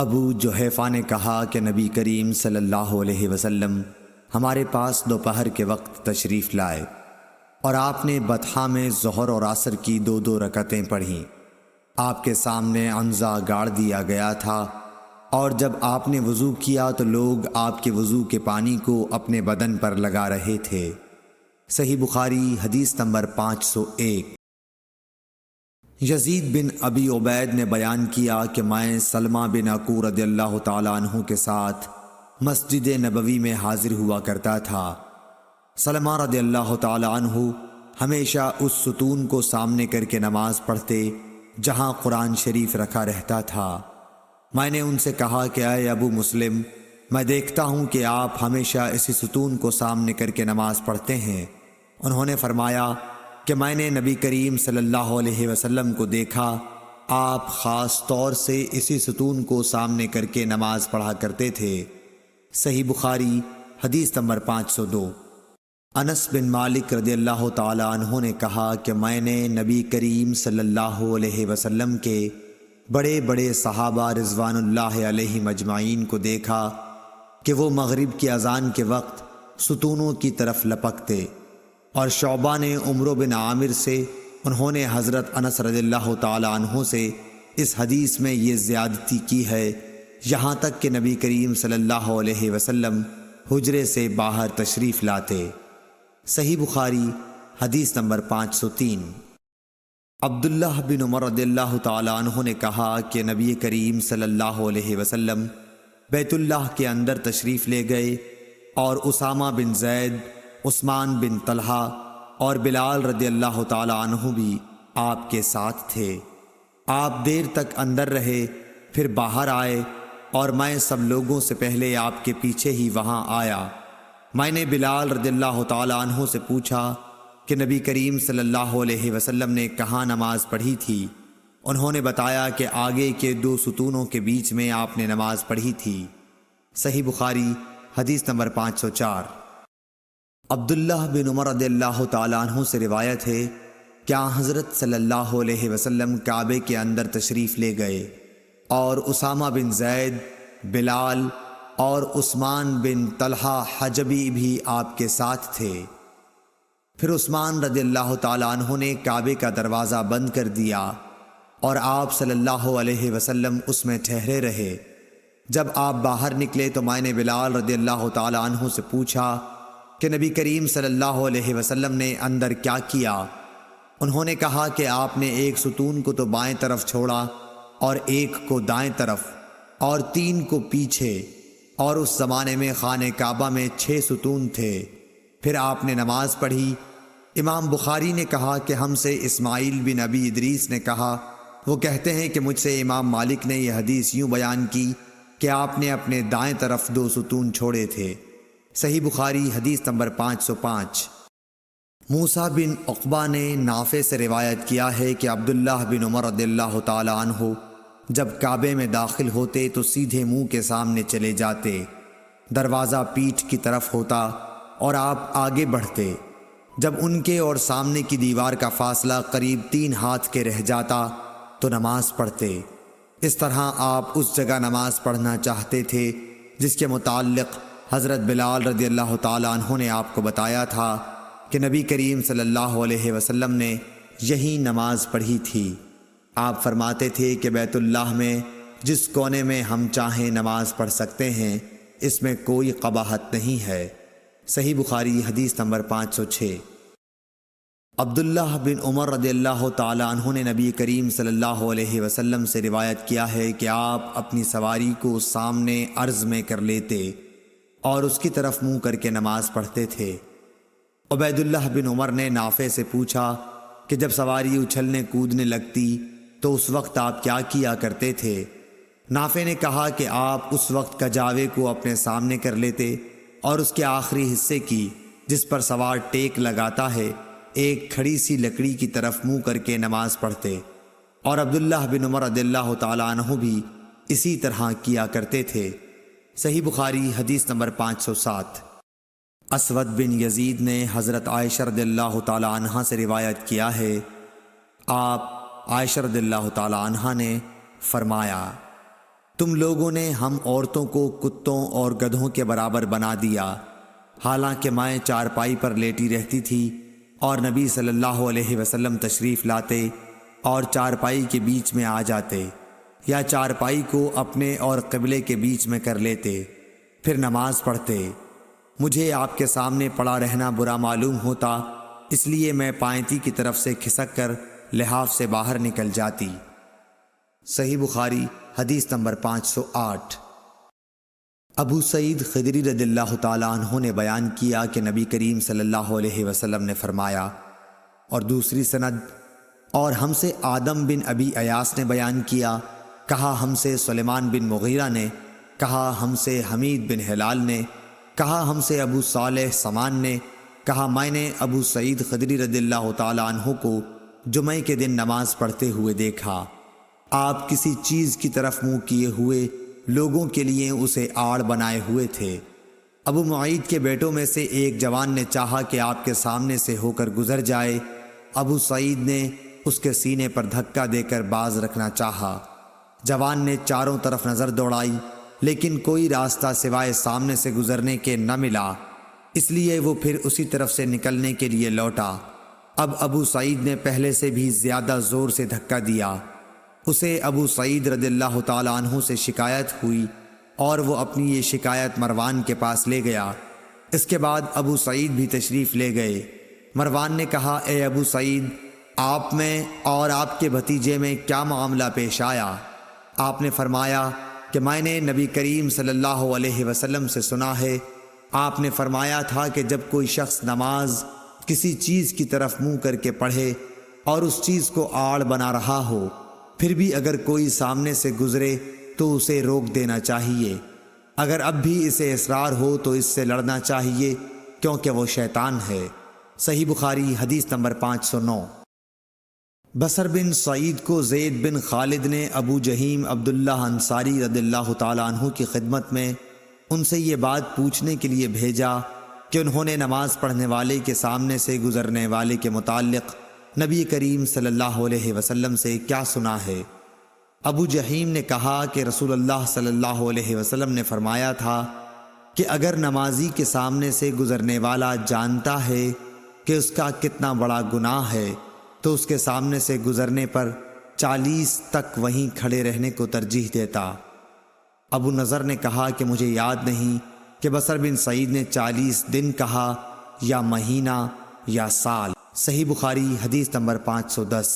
ابو جحیفہ نے کہا کہ نبی کریم صلی اللہ علیہ وسلم ہمارے پاس دوپہر کے وقت تشریف لائے اور آپ نے بطحا میں ظہر اور عصر کی 2 رکعتیں پڑھیں۔ آپ کے سامنے عنزہ گاڑ دیا گیا تھا، اور جب آپ نے وضو کیا تو لوگ آپ کے وضو کے پانی کو اپنے بدن پر لگا رہے تھے۔ صحیح بخاری حدیث نمبر 501۔ یزید بن ابی عبید نے بیان کیا کہ میں سلمہ بن عقو رضی اللہ تعالیٰ عنہ کے ساتھ مسجد نبوی میں حاضر ہوا کرتا تھا۔ سلمہ رضی اللہ تعالیٰ عنہ ہمیشہ اس ستون کو سامنے کر کے نماز پڑھتے جہاں قرآن شریف رکھا رہتا تھا۔ میں نے ان سے کہا کہ اے ابو مسلم، میں دیکھتا ہوں کہ آپ ہمیشہ اسی ستون کو سامنے کر کے نماز پڑھتے ہیں۔ انہوں نے فرمایا کہ میں نے نبی کریم صلی اللہ علیہ وسلم کو دیکھا، آپ خاص طور سے اسی ستون کو سامنے کر کے نماز پڑھا کرتے تھے۔ صحیح بخاری حدیث نمبر 502۔ انس بن مالک رضی اللہ تعالی عنہ نے کہا کہ میں نے نبی کریم صلی اللہ علیہ وسلم کے بڑے بڑے صحابہ رضوان اللہ علیہم اجمعین کو دیکھا کہ وہ مغرب کی اذان کے وقت ستونوں کی طرف لپکتے، اور شعبہ نے عمرو بن عامر سے، انہوں نے حضرت انس رضی اللہ تعالی عنہ سے اس حدیث میں یہ زیادتی کی ہے، یہاں تک کہ نبی کریم صلی اللہ علیہ وسلم حجرے سے باہر تشریف لاتے۔ صحیح بخاری حدیث نمبر 503۔ عبداللہ بن عمر رضی اللہ تعالی عنہ نے کہا کہ نبی کریم صلی اللہ علیہ وسلم بیت اللہ کے اندر تشریف لے گئے، اور اسامہ بن زید، عثمان بن طلحہ اور بلال رضی اللہ تعالی عنہ بھی آپ کے ساتھ تھے۔ آپ دیر تک اندر رہے، پھر باہر آئے، اور میں سب لوگوں سے پہلے آپ کے پیچھے ہی وہاں آیا۔ میں نے بلال رضی اللہ تعالی عنہ سے پوچھا کہ نبی کریم صلی اللہ علیہ وسلم نے کہاں نماز پڑھی تھی؟ انہوں نے بتایا کہ آگے کے 2 ستونوں کے بیچ میں آپ نے نماز پڑھی تھی۔ صحیح بخاری حدیث نمبر 504۔ عبداللہ بن عمر رضی اللہ تعالی عنہ سے روایت ہے کہ حضرت صلی اللہ علیہ وسلم کعبے کے اندر تشریف لے گئے، اور اسامہ بن زید، بلال اور عثمان بن طلحہ حجبی بھی آپ کے ساتھ تھے۔ پھر عثمان رضی اللہ تعالی عنہ نے کعبے کا دروازہ بند کر دیا، اور آپ صلی اللہ علیہ وسلم اس میں ٹھہرے رہے۔ جب آپ باہر نکلے تو میں نے بلال رضی اللہ تعالی عنہ سے پوچھا کہ نبی کریم صلی اللہ علیہ وسلم نے اندر کیا کیا؟ انہوں نے کہا کہ آپ نے ایک ستون کو تو بائیں طرف چھوڑا، اور ایک کو دائیں طرف، اور 3 کو پیچھے، اور اس زمانے میں خانہ کعبہ میں 6 ستون تھے۔ پھر آپ نے نماز پڑھی۔ امام بخاری نے کہا کہ ہم سے اسماعیل بن ابی ادریس نے کہا، وہ کہتے ہیں کہ مجھ سے امام مالک نے یہ حدیث یوں بیان کی کہ آپ نے اپنے دائیں طرف 2 ستون چھوڑے تھے۔ صحیح بخاری حدیث نمبر 505۔ موسیٰ بن عقبہ نے نافع سے روایت کیا ہے کہ عبداللہ بن عمر رضی اللہ تعالی عنہ جب کعبے میں داخل ہوتے تو سیدھے منہ کے سامنے چلے جاتے، دروازہ پیٹھ کی طرف ہوتا، اور آپ آگے بڑھتے۔ جب ان کے اور سامنے کی دیوار کا فاصلہ قریب 3 ہاتھ کے رہ جاتا تو نماز پڑھتے۔ اس طرح آپ اس جگہ نماز پڑھنا چاہتے تھے جس کے متعلق حضرت بلال رضی اللہ تعالی عنہ نے آپ کو بتایا تھا کہ نبی کریم صلی اللہ علیہ وسلم نے یہی نماز پڑھی تھی۔ آپ فرماتے تھے کہ بیت اللہ میں جس کونے میں ہم چاہیں نماز پڑھ سکتے ہیں، اس میں کوئی قباحت نہیں ہے۔ صحیح بخاری حدیث نمبر 506۔ عبداللہ بن عمر رضی اللہ تعالی عنہ نے نبی کریم صلی اللہ علیہ وسلم سے روایت کیا ہے کہ آپ اپنی سواری کو سامنے عرض میں کر لیتے اور اس کی طرف منہ کر کے نماز پڑھتے تھے۔ عبید اللہ بن عمر نے نافع سے پوچھا کہ جب سواری اچھلنے کودنے لگتی تو اس وقت آپ کیا کیا کرتے تھے؟ نافع نے کہا کہ آپ اس وقت کجاوے کو اپنے سامنے کر لیتے، اور اس کے آخری حصے کی جس پر سوار ٹیک لگاتا ہے ایک کھڑی سی لکڑی کی طرف منہ کر کے نماز پڑھتے، اور عبداللہ بن عمر رضی اللہ تعالی عنہ بھی اسی طرح کیا کرتے تھے۔ صحیح بخاری حدیث نمبر 507۔ اسود بن یزید نے حضرت عائشہ رضی اللہ تعالی عنہ سے روایت کیا ہے، آپ عائشہ رضی اللہ تعالی عنہ نے فرمایا تم لوگوں نے ہم عورتوں کو کتوں اور گدھوں کے برابر بنا دیا، حالانکہ میں چارپائی پر لیٹی رہتی تھی اور نبی صلی اللہ علیہ وسلم تشریف لاتے اور چارپائی کے بیچ میں آ جاتے یا چارپائی کو اپنے اور قبلے کے بیچ میں کر لیتے، پھر نماز پڑھتے۔ مجھے آپ کے سامنے پڑا رہنا برا معلوم ہوتا، اس لیے میں پائنتی کی طرف سے کھسک کر لحاف سے باہر نکل جاتی۔ صحیح بخاری حدیث نمبر 508۔ ابو سعید خدری رضی اللہ تعالیٰ عنہ نے بیان کیا کہ نبی کریم صلی اللہ علیہ وسلم نے فرمایا، اور دوسری سند، اور ہم سے آدم بن ابی ایاس نے بیان کیا، کہا ہم سے سلیمان بن مغیرہ نے، کہا ہم سے حمید بن ہلال نے، کہا ہم سے ابو صالح سمان نے، کہا میں نے ابو سعید خدری رضی اللہ تعالیٰ عنہ کو جمعہ کے دن نماز پڑھتے ہوئے دیکھا۔ آپ کسی چیز کی طرف منہ کیے ہوئے لوگوں کے لیے اسے آڑ بنائے ہوئے تھے۔ ابو معید کے بیٹوں میں سے ایک جوان نے چاہا کہ آپ کے سامنے سے ہو کر گزر جائے، ابو سعید نے اس کے سینے پر دھکا دے کر باز رکھنا چاہا۔ جوان نے چاروں طرف نظر دوڑائی، لیکن کوئی راستہ سوائے سامنے سے گزرنے کے نہ ملا، اس لیے وہ پھر اسی طرف سے نکلنے کے لیے لوٹا۔ اب ابو سعید نے پہلے سے بھی زیادہ زور سے دھکا دیا۔ اسے ابو سعید رضی اللہ تعالیٰ عنہ سے شکایت ہوئی اور وہ اپنی یہ شکایت مروان کے پاس لے گیا۔ اس کے بعد ابو سعید بھی تشریف لے گئے۔ مروان نے کہا، اے ابو سعید، آپ میں اور آپ کے بھتیجے میں کیا معاملہ پیش آیا؟ آپ نے فرمایا کہ میں نے نبی کریم صلی اللہ علیہ وسلم سے سنا ہے، آپ نے فرمایا تھا کہ جب کوئی شخص نماز کسی چیز کی طرف منہ کر کے پڑھے اور اس چیز کو آڑ بنا رہا ہو، پھر بھی اگر کوئی سامنے سے گزرے تو اسے روک دینا چاہیے، اگر اب بھی اسے اصرار ہو تو اس سے لڑنا چاہیے، کیونکہ وہ شیطان ہے۔ صحیح بخاری حدیث نمبر 509۔ بصر بن سعید کو زید بن خالد نے ابو جہیم عبداللہ انصاری رضی اللہ تعالیٰ عنہ کی خدمت میں ان سے یہ بات پوچھنے کے لیے بھیجا کہ انہوں نے نماز پڑھنے والے کے سامنے سے گزرنے والے کے متعلق نبی کریم صلی اللہ علیہ وسلم سے کیا سنا ہے۔ ابو جہیم نے کہا کہ رسول اللہ صلی اللہ علیہ وسلم نے فرمایا تھا کہ اگر نمازی کے سامنے سے گزرنے والا جانتا ہے کہ اس کا کتنا بڑا گناہ ہے تو اس کے سامنے سے گزرنے پر 40 تک وہیں کھڑے رہنے کو ترجیح دیتا۔ ابو نضر نے کہا کہ مجھے یاد نہیں کہ بصر بن سعید نے 40 دن کہا یا مہینہ یا سال۔ صحیح بخاری حدیث نمبر 510۔